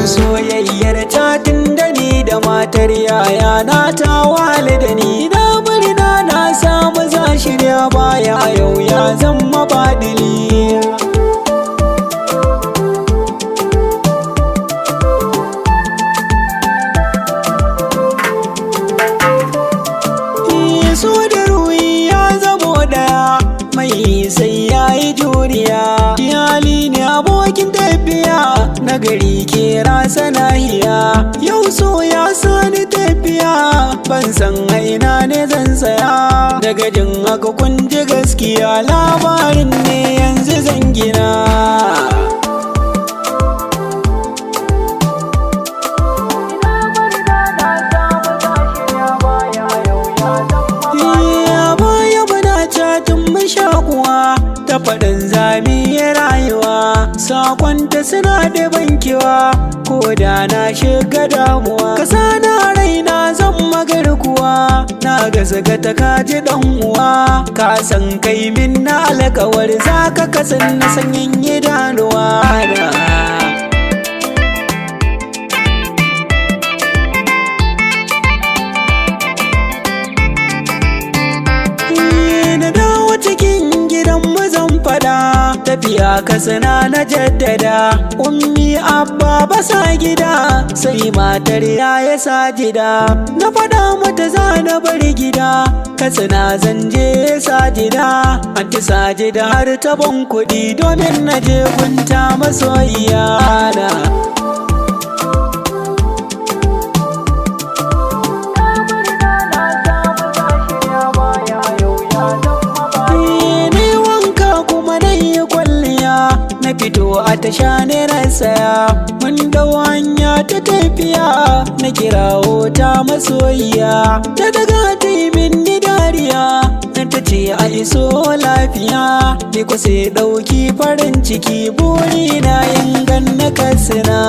Soyayyar tatin da ni da matar yaya na ta wale da ni na murna na samu za shirya baya yau ya zama badili. So da ruwi ya zamo daya mai sai ya yi juriya, iyali ne abokin tafiya na gari ke rasa nahiya. Yau so ya sani tafiya ban san aina ne zan saya, daga jin haka kun ji gaskiya labarin ne yanzu zan gina. Ta faɗin zami ya rayuwa, sakonta suna da bankewa, ko da na shiga damuwa. Kasa na raina zan magarkuwa, na gazaga ta kaji ɗan uwa. Ka san kai min na alƙawar za ka kasan na sanyin idanuwa na. Tafiya kasana na jaddada, ummi abba basa gida, sai matar yaya sajida. Na faɗa mata za na bar gida, katsina zan je sajida. Anti sajida har ta ban kuɗi domin na je gunta masoyiya na. Na fito a tasha ne na saya, mun dau hanya ta tafiya, na kirawo ta masoyiya. Ta daga ta yi min dariya, ta ce a iso lafiya. Ni ko sai ɗauki farin ciki, burina yin ganna Katsina.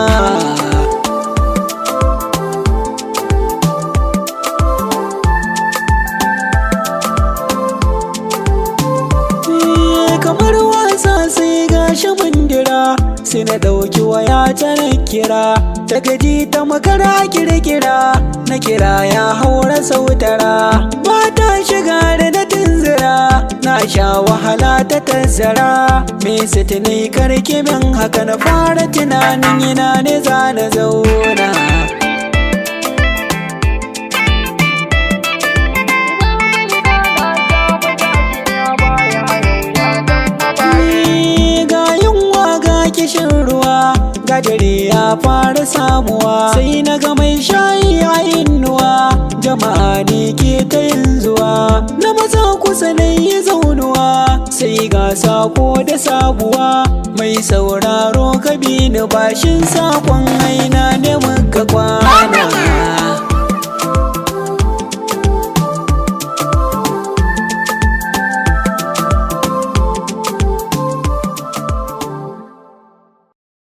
Kamar wasa sai gashi mundira, sai na ɗauki waya ta na kira, ta gaji ta makara kirkira, na kira ya haura sautara. Ba ta shiga da na tunzura, na sha wahala ta tazzara. Me sitini karki min haka, na fara tunanin ina ne za na zauna. Kishin ruwa gadari ya fara samuwa, sai na ga mai shayi a inuwa, jama'a ne ke ta yin zuwa. Na maza kusa na yi zaunuwa, sai ga sako da sabuwa. Mai sauraro ka bi ni bashin sakon aina ne muka kwana.